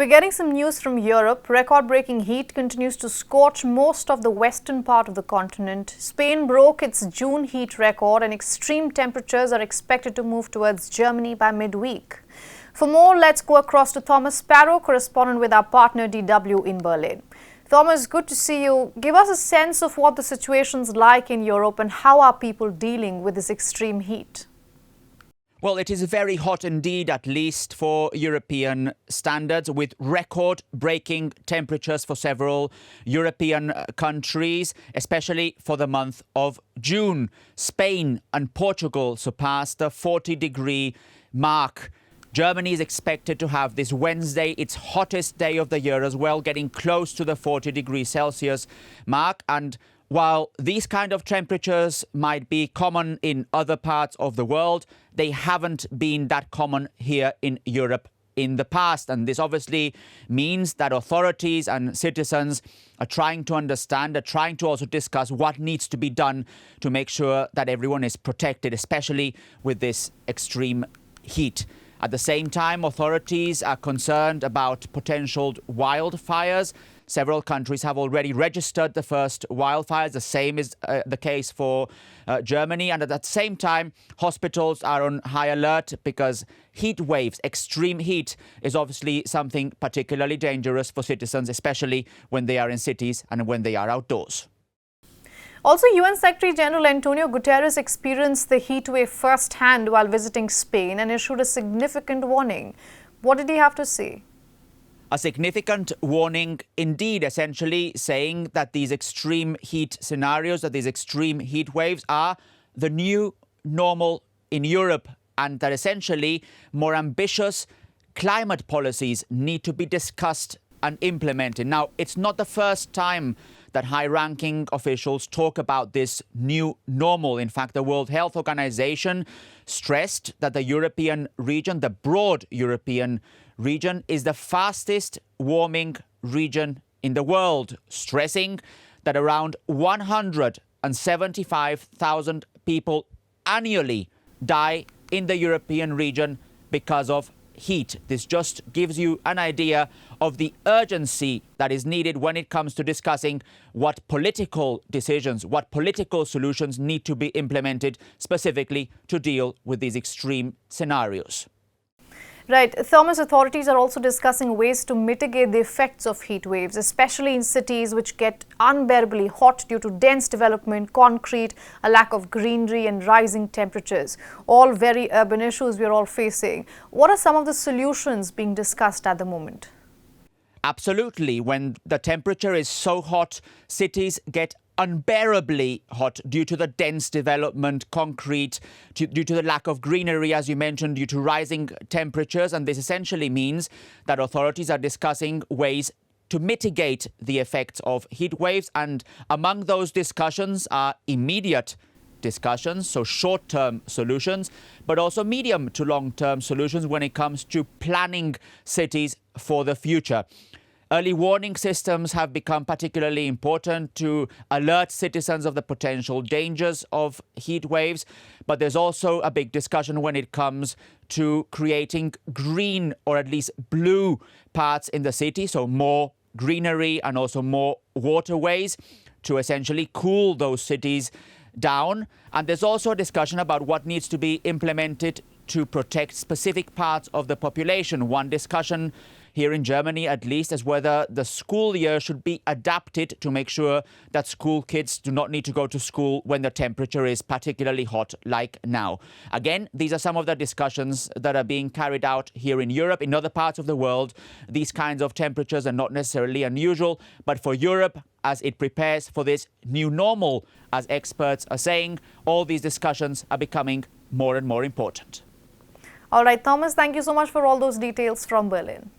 We're getting some news from Europe. Record-breaking heat continues to scorch most of the western part of the continent. Spain broke its June heat record and extreme temperatures are expected to move towards Germany by midweek. For more, let's go across to Thomas Sparrow, correspondent with our partner DW in Berlin. Thomas, good to see you. Give us a sense of what the situation's like in Europe and how are people dealing with this extreme heat? Well, it is very hot indeed, at least for European standards, with record-breaking temperatures for several European countries, especially for the month of June. Spain and Portugal surpassed the 40-degree mark. Germany is expected to have this Wednesday its hottest day of the year as well, getting close to the 40 degrees Celsius mark. And while these kind of temperatures might be common in other parts of the world, they haven't been that common here in Europe in the past. And this obviously means that authorities and citizens are trying to understand, are trying to also discuss what needs to be done to make sure that everyone is protected, especially with this extreme heat. At the same time, authorities are concerned about potential wildfires. Several countries have already registered the first wildfires. The same is the case for Germany. And at the same time, hospitals are on high alert because heat waves, extreme heat, is obviously something particularly dangerous for citizens, especially when they are in cities and when they are outdoors. Also, UN Secretary General Antonio Guterres experienced the heatwave firsthand while visiting Spain and issued a significant warning. What did he have to say? A significant warning indeed, essentially saying that these extreme heat scenarios, that these extreme heat waves are the new normal in Europe, and that essentially more ambitious climate policies need to be discussed and implemented. Now, it's not the first time that high-ranking officials talk about this new normal. In fact, the World Health Organization stressed that the European region, the broad European region, is the fastest warming region in the world, stressing that around 175,000 people annually die in the European region because of heat. This just gives you an idea of the urgency that is needed when it comes to discussing what political decisions, what political solutions need to be implemented specifically to deal with these extreme scenarios. Right. Thomas, authorities are also discussing ways to mitigate the effects of heat waves, especially in cities which get unbearably hot due to dense development, concrete, a lack of greenery and rising temperatures. All very urban issues we're all facing. What are some of the solutions being discussed at the moment? Absolutely. When the temperature is so hot, cities get unbearably hot due to the dense development, concrete, due to the lack of greenery, as you mentioned, due to rising temperatures. And this essentially means that authorities are discussing ways to mitigate the effects of heat waves. And among those discussions are immediate discussions, so short-term solutions, but also medium to long-term solutions when it comes to planning cities for the future. Early warning systems have become particularly important to alert citizens of the potential dangers of heat waves. But there's also a big discussion when it comes to creating green or at least blue parts in the city. So more greenery and also more waterways to essentially cool those cities down. And there's also a discussion about what needs to be implemented to protect specific parts of the population. One discussion here in Germany, at least, is whether the school year should be adapted to make sure that school kids do not need to go to school when the temperature is particularly hot like now. Again, these are some of the discussions that are being carried out here in Europe. In other parts of the world, these kinds of temperatures are not necessarily unusual. But for Europe, as it prepares for this new normal, as experts are saying, all these discussions are becoming more and more important. All right, Thomas, thank you so much for all those details from Berlin.